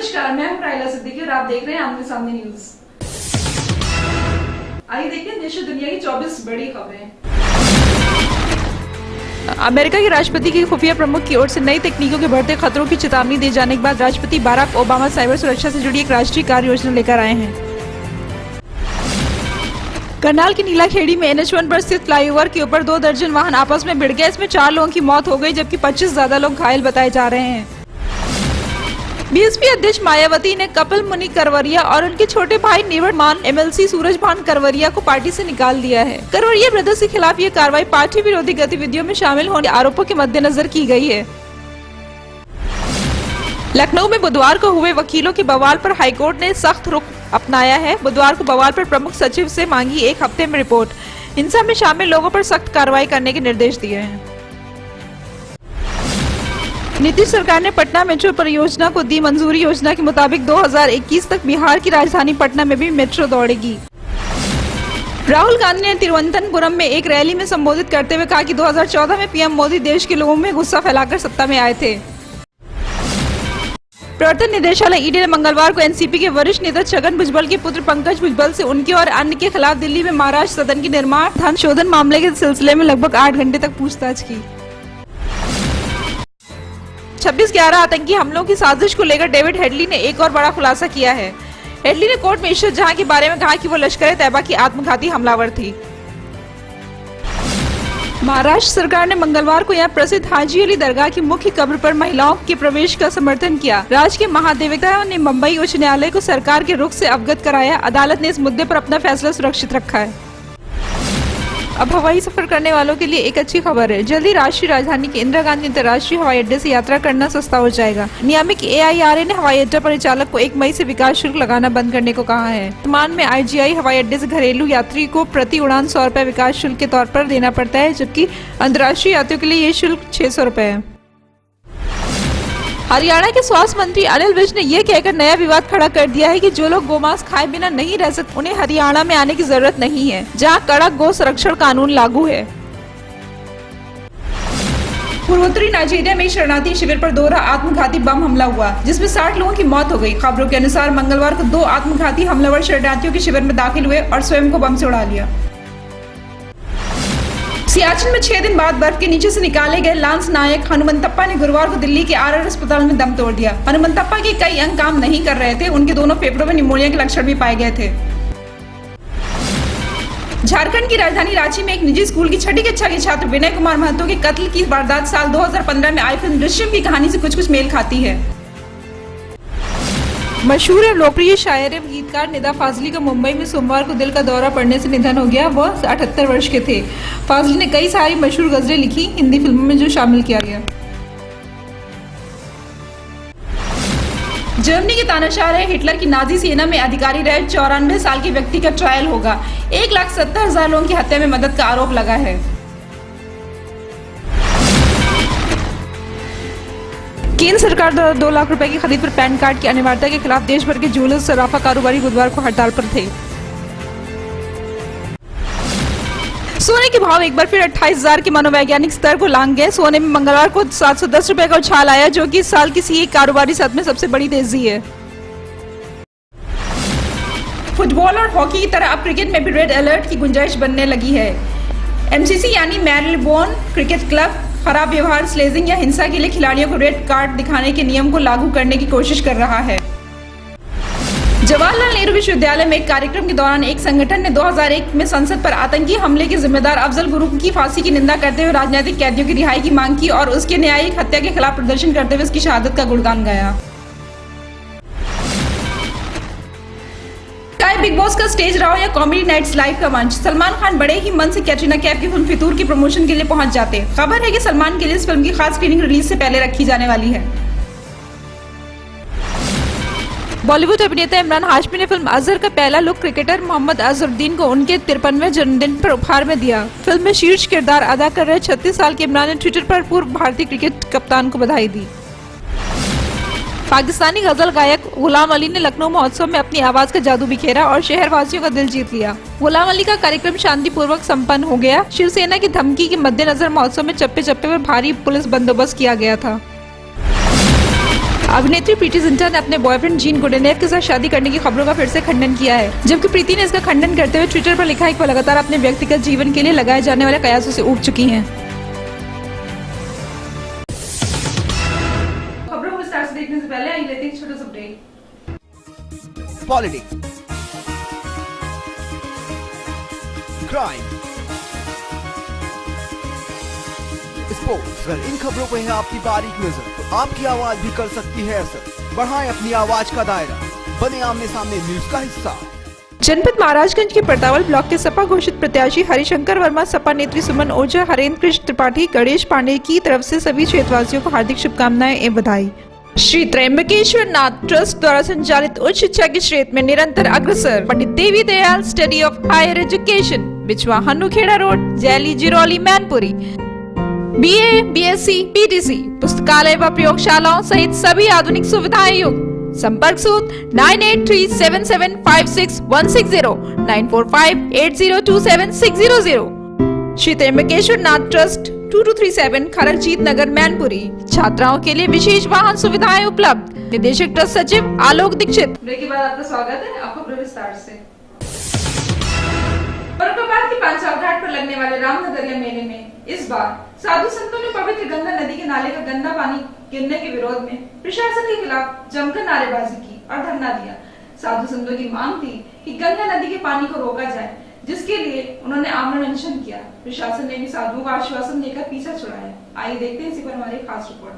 नमस्कार, मैं हूं राइला सिद्दीकी और आप देख रहे हैं आमने सामने न्यूज। आइए देखते हैं देश और दुनिया की 24 बड़ी खबरें। अमेरिका के राष्ट्रपति की खुफिया प्रमुख की ओर से नई तकनीकों के बढ़ते खतरों की चेतावनी दिए जाने के बाद राष्ट्रपति बाराक ओबामा साइबर सुरक्षा से जुड़ी एक राष्ट्रीय कार्य योजना लेकर आए हैं। करनाल की नीलाखेड़ी में NH1 पर स्थित फ्लाईओवर के ऊपर 2 दर्जन वाहन आपस में भिड़ गए। इसमें 4 लोगों की मौत हो गई जबकि 25 ज्यादा लोग घायल बताए जा रहे हैं। बीएसपी अध्यक्ष मायावती ने कपिल मुनि करवरिया और उनके छोटे भाई निवर्तमान MLC सूरजभान करवरिया को पार्टी से निकाल दिया है। करवरिया ब्रदर्स के खिलाफ ये कार्रवाई पार्टी विरोधी गतिविधियों में शामिल होने के आरोपों के मद्देनजर की गई है। लखनऊ में बुधवार को हुए वकीलों के बवाल पर हाईकोर्ट ने सख्त रुख अपनाया है। बुधवार को बवाल पर प्रमुख सचिव से मांगी 1 हफ्ते में रिपोर्ट। हिंसा में शामिल लोगों पर सख्त कार्रवाई करने के निर्देश दिए हैं। नीतीश सरकार ने पटना मेट्रो परियोजना को दी मंजूरी। योजना के मुताबिक 2021 तक बिहार की राजधानी पटना में भी मेट्रो दौड़ेगी। राहुल गांधी ने तिरुवनंतपुरम में एक रैली में संबोधित करते हुए कहा कि 2014 में पीएम मोदी देश के लोगों में गुस्सा फैलाकर सत्ता में आए थे। प्रवर्तन निदेशालय ईडी ने मंगलवार को एनसीपी के वरिष्ठ नेता छगन भुजबल के पुत्र पंकज भुजबल से उनके और अन्य के खिलाफ दिल्ली में महाराष्ट्र सदन के निर्माण धन शोधन मामले के सिलसिले में लगभग 8 घंटे तक पूछताछ की। 26/11 आतंकी हमलों की साजिश को लेकर डेविड हेडली ने एक और बड़ा खुलासा किया है। हेडली ने कोर्ट में इशरत जहां के बारे में कहा कि वो लश्कर-ए-तैयबा की आत्मघाती हमलावर थी। महाराष्ट्र सरकार ने मंगलवार को यहां प्रसिद्ध हाजी अली दरगाह की मुख्य कब्र पर महिलाओं के प्रवेश का समर्थन किया। राज्य के महाधिवक्ता ने मुंबई उच्च न्यायालय को सरकार के रुख से अवगत कराया। अदालत ने इस मुद्दे पर अपना फैसला सुरक्षित रखा है। अब हवाई सफर करने वालों के लिए एक अच्छी खबर है। जल्दी राष्ट्रीय राजधानी के इंदिरा गांधी अंतर्राष्ट्रीय हवाई अड्डे से यात्रा करना सस्ता हो जाएगा। नियामक AIRA ने हवाई अड्डा परिचालक को 1 मई से विकास शुल्क लगाना बंद करने को कहा है। वर्तमान में IGI हवाई अड्डे से घरेलू यात्री को प्रति उड़ान 100 रुपए विकास शुल्क के तौर पर देना पड़ता है, जबकि अंतर्राष्ट्रीय यात्रियों के लिए ये शुल्क 600 रुपए है। हरियाणा के स्वास्थ्य मंत्री अनिल विज ने यह कहकर नया विवाद खड़ा कर दिया है कि जो लोग गोमांस खाए बिना नहीं रह सकते उन्हें हरियाणा में आने की जरूरत नहीं है, जहां कड़क गो संरक्षण कानून लागू है। पूर्वोत्तरी नाइजीरिया में शरणार्थी शिविर पर दोहरा आत्मघाती बम हमला हुआ, जिसमें 60 लोगों की मौत हो गई। खबरों के अनुसार मंगलवार को 2 आत्मघाती हमलावर शरणार्थियों के शिविर में दाखिल हुए और स्वयं को बम से उड़ा लिया। सियाचिन में 6 दिन बाद बर्फ के नीचे से निकाले गए लांस नायक हनुमंतप्पा ने गुरुवार को दिल्ली के RR अस्पताल में दम तोड़ दिया। हनुमंतप्पा के कई अंग काम नहीं कर रहे थे। उनके दोनों फेफड़ों में निमोनिया के लक्षण भी पाए गए थे। झारखंड की राजधानी रांची में एक निजी स्कूल की 6ठी कक्षा के छात्र विनय कुमार महतो के कत्ल की वारदात साल 2015 में आई फिल्म दृश्यम की कहानी से कुछ मेल खाती है। मशहूर और लोकप्रिय शायर एवं गीतकार निदा फाजली का मुंबई में सोमवार को दिल का दौरा पड़ने से निधन हो गया। वह 78 वर्ष के थे। फाजली ने कई सारी मशहूर गजलें लिखी, हिंदी फिल्मों में जो शामिल किया गया। जर्मनी के तानाशाह रहे हिटलर की नाजी सेना में अधिकारी रहे 94 साल के व्यक्ति का ट्रायल होगा। 1,70,000 लोगों की हत्या में मदद का आरोप लगा है। केंद्र सरकार द्वारा 2 लाख रुपए की खरीद पर पैन कार्ड की अनिवार्यता के खिलाफ देश भर के ज्वेलर्स सराफा कारोबारी बुधवार को हड़ताल पर थे। सोने के भाव एक बार फिर 28,000 के मनोवैज्ञानिक स्तर को लांघ गए। सोने में मंगलवार को 710 रुपए का उछाल आया, जो कि इस साल किसी एक कारोबारी सत्र में सबसे बड़ी तेजी है। फुटबॉल और हॉकी की तरह अब क्रिकेट में भी रेड अलर्ट की गुंजाइश बनने लगी है। MCC यानी मेलबोर्न क्रिकेट क्लब खराब व्यवहार, स्लेजिंग या हिंसा के लिए खिलाड़ियों को रेड कार्ड दिखाने के नियम को लागू करने की कोशिश कर रहा है। जवाहरलाल नेहरू विश्वविद्यालय में एक कार्यक्रम के दौरान एक संगठन ने 2001 में संसद पर आतंकी हमले के जिम्मेदार अफजल गुरु की फांसी की निंदा करते हुए राजनीतिक कैदियों की रिहाई की मांग की और उसके न्यायिक हत्या के खिलाफ प्रदर्शन करते हुए उसकी शहादत का गुणगान गाया। बिग बॉस का स्टेज रहा या कॉमेडी नाइट्स लाइव का मंच, सलमान खान बड़े ही मन से कैटरीना कैफ की फिल्म फितूर की प्रमोशन के लिए पहुंच जाते। खबर है कि सलमान के लिए इस फिल्म की खास स्क्रीनिंग रिलीज से पहले रखी जाने वाली है। बॉलीवुड अभिनेता इमरान हाशमी ने फिल्म अजहर का पहला लुक क्रिकेटर मोहम्मद अजहरुद्दीन को उनके 53वें जन्मदिन पर उपहार में दिया। फिल्म में शीर्ष किरदार अदा कर रहे 36 साल के इमरान ने ट्विटर पर पूर्व भारतीय क्रिकेट कप्तान को बधाई दी। पाकिस्तानी गजल गायक गुलाम अली ने लखनऊ महोत्सव में अपनी आवाज का जादू बिखेरा और शहरवासियों का दिल जीत लिया। गुलाम अली का कार्यक्रम शांतिपूर्वक संपन्न हो गया। शिवसेना की धमकी के मद्देनजर महोत्सव में चप्पे चप्पे पर भारी पुलिस बंदोबस्त किया गया था। अभिनेत्री प्रीति जिंटा ने अपने बॉयफ्रेंड जीन गुडेनेव के साथ शादी करने की खबरों का फिर से खंडन किया है, जबकि प्रीति ने इसका खंडन करते हुए ट्विटर पर लिखा है कि वो लगातार अपने व्यक्तिगत जीवन के लिए लगाए जाने वाले कयासों से ऊब चुकी हैं। खबरों को विस्तार से देखने से पहले आइए लेते हैं एक छोटा सा ब्रेक। पॉलिटिक्स, क्राइम, स्पोर्ट्स, अगर इन खबरों पर है आपकी बारीक नजर तो आपकी आवाज भी कर सकती है असर। बढ़ाएं अपनी आवाज का दायरा, बने आमने सामने न्यूज का हिस्सा। जनपद महाराजगंज के परतावल ब्लॉक के सपा घोषित प्रत्याशी हरिशंकर वर्मा, सपा नेत्री सुमन ओझा, हरेंद्र कृष्ण त्रिपाठी, गणेश पांडे की तरफ से सभी क्षेत्रवासियों को हार्दिक शुभकामनाएं एवं बधाई। श्री त्र्यंबकेश्वर नाथ ट्रस्ट द्वारा संचालित उच्च शिक्षा के क्षेत्र में निरंतर अग्रसर Pandit Devi Dayal study of higher education, Bichwa Hanukheda road, Jaili, Jirauli, Mainpuri, BA, BSc, PTC, पुस्तकालय व प्रयोगशालाओं सहित सभी आधुनिक सुविधाएं युक्त। संपर्क सूत्र 9837756160 9458027600। श्री त्र्यंबकेश्वर नाथ ट्रस्ट 2237 खरकजीत नगर, मैनपुरी। छात्राओं के लिए विशेष वाहन सुविधाएं उपलब्ध। निदेशक ट्रस्ट सचिव आलोक दीक्षित। ब्रेक के बाद आपका स्वागत है। आपको विस्तार से औरंगाबाद के पांचाल घाट पर लगने वाले रामनगरिया मेले में इस बार साधु संतों ने पवित्र गंगा नदी के नाले का गंदा पानी गिरने के विरोध में प्रशासन के खिलाफ जमकर नारेबाजी की और धरना दिया। साधु संतों की मांग थी कि गंगा नदी के पानी को रोका जाए, जिसके लिए उन्होंने आमरण अनशन किया। प्रशासन ने भी साधुओं को आश्वासन देकर पीछा छुड़ाया। आइए देखते हैं इसी पर हमारी खास रिपोर्ट।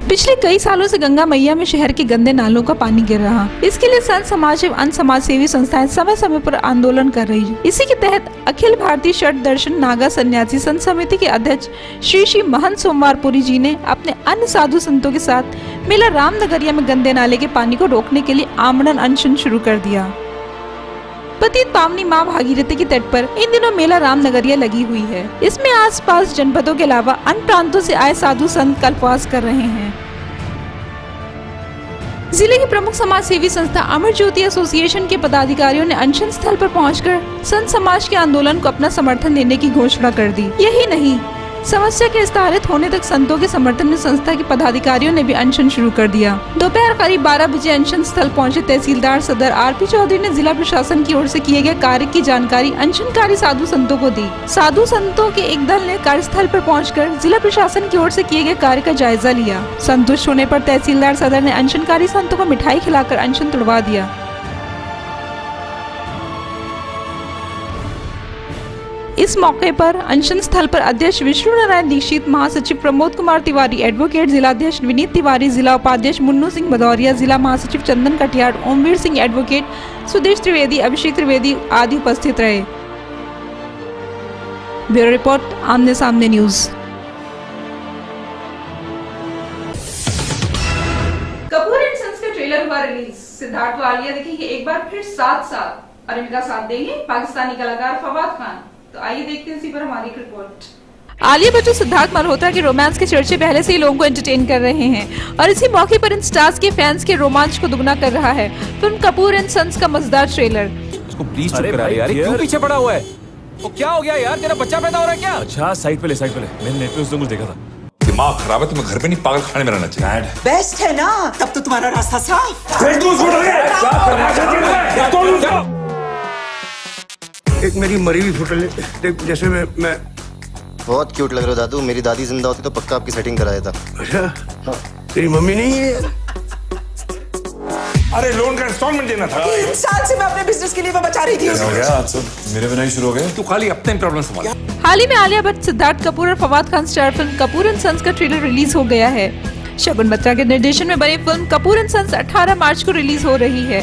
पिछले कई सालों से गंगा मैया में शहर के गंदे नालों का पानी गिर रहा। इसके लिए संत समाज एवं अन्य समाज सेवी संस्थाएं समय समय पर आंदोलन कर रही है। इसी के तहत अखिल भारतीय षट दर्शन नागा सन्यासी संत समिति के अध्यक्ष श्री महंत सोमवारपुरी जी ने अपने अन्य साधु संतों के साथ मेला रामनगरिया में गंदे नाले के पानी को रोकने के लिए आमरण अनशन शुरू कर दिया। पतित पावनी मां भागीरथी के तट पर इन दिनों मेला रामनगरिया लगी हुई है। इसमें आसपास जनपदों के अलावा अन्य प्रांतों से आए साधु संत कल्पवास कर रहे हैं। जिले की प्रमुख समाज सेवी संस्था अमर ज्योति एसोसिएशन के पदाधिकारियों ने अनशन स्थल पर पहुंचकर संत समाज के आंदोलन को अपना समर्थन देने की घोषणा कर दी। यही नहीं, समस्या के विस्तारित होने तक संतों के समर्थन में संस्था के पदाधिकारियों ने भी अनशन शुरू कर दिया। दोपहर करीब 12 बजे अनशन स्थल पहुंचे तहसीलदार सदर RP चौधरी ने जिला प्रशासन की ओर से किए गए कार्य की जानकारी अनशनकारी साधु संतों को दी। साधु संतों के एक दल ने कार्यस्थल पर पहुंचकर जिला प्रशासन की ओर से किए गए कार्य का जायजा लिया। संतुष्ट होने पर तहसीलदार सदर ने अनशनकारी संतों को मिठाई खिलाकर अनशन तुड़वा दिया। इस मौके पर अनशन स्थल पर अध्यक्ष विष्णु नारायण दीक्षित, महासचिव प्रमोद कुमार तिवारी, एडवोकेट जिलाध्यक्ष विनीत तिवारी, जिला उपाध्यक्ष मुन्नू सिंह भदौरिया, जिला महासचिव चंदन कटियार, ओमवीर सिंह, एडवोकेट सुदेश त्रिवेदी, अभिषेक त्रिवेदी आदि उपस्थित रहे। ब्यूरो रिपोर्ट, आमने सामने न्यूज। कपूर एंड सन्स का ट्रेलर हुआ रिलीज। सिद्धार्थ व आलिया दिखेंगे एक बार फिर साथ और इनका साथ देंगे पाकिस्तानी कलाकार फवाद खान। तो आइए देखते हैं इसी पर हमारी रिपोर्ट। आलिया भट्ट और सिद्धार्थ मल्होत्रा के रोमांस के चर्चे पहले से ही लोगों को एंटरटेन कर रहे हैं और इसी मौके पर इन स्टार्स के फैंस के रोमांच को दुगना कर रहा है फिल्म कपूर एंड सन्स का मजेदार ट्रेलर। उसको प्लीज चुप करा यार, क्यों पीछे पड़ा हुआ है? वो क्या हो गया यार, तेरा बच्चा पैदा हो रहा है क्या? अच्छा साइड पे ले, मैंने नेट पे उस दिन कुछ देखा था। दिमाग खराब है, तुम्हें घर पे नहीं पागल खाने में रहना चाहिए। बेस्ट है ना, तब तो तुम्हारा रास्ता साफ। एक मेरी मरी हुई फोटो ले, जैसे मैं बहुत क्यूट लग रहा हो दादू। मेरी दादी जिंदा होती तो पक्का आपकी सेटिंग कराया था। अच्छा, तेरी मम्मी नहीं है? अरे लोन का इंस्टॉलमेंट देना था। 3 साल से मैं अपने बिजनेस के लिए वो बचा रही थी हो गया आज सब मेरे बिना ही शुरू हो गए। तू खाली अपने प्रॉब्लम संभाल। हाल ही में आलिया भट्ट, सिद्धार्थ कपूर और Fawad Khan star film Kapoor and sons का ट्रेलर रिलीज हो गया है। शगुन बत्रा के निर्देशन में बनी film Kapoor and sons 18 March को रिलीज हो रही है।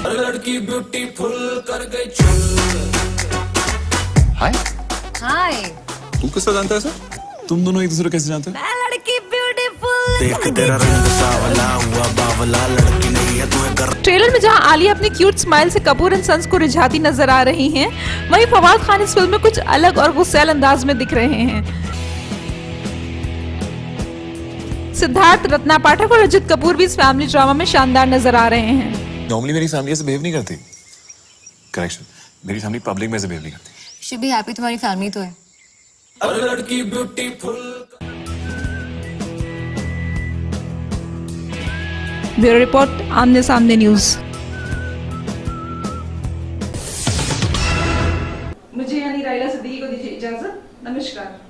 लड़की ब्यूटीफुल कर गई चुल। हाय, तू किससे जानता है सर? तुम दोनों एक दूसरे कैसे जानते हो? मैं लड़की ब्यूटीफुल। देख तेरा रंग सावला हुआ बावला, लड़की नहीं है तुम्हें कर। ट्रेलर में जहां आलिया अपनी क्यूट स्माइल से कपूर एंड सन्स को रिझाती नजर आ रही हैं, वहीं फवाद खान इस फिल्म में कुछ अलग और गुस्सैल अंदाज में दिख रहे हैं। सिद्धार्थ, रत्ना पाठक और रजत कपूर भी इस फैमिली ड्रामा में शानदार नजर आ रहे हैं। नॉर्मली मेरी फैमिली से बिहेव नहीं करती। करेक्शन, मेरी फैमिली पब्लिक में से बिहेव नहीं करती। शुड बी हैप्पी, तुम्हारी फैमिली तो है। हर लड़की ब्यूटीफुल। ब्यूरो रिपोर्ट, आमने सामने न्यूज। मुझे यानी राइला सिद्दीकी को दीजिए इजाजत। नमस्कार।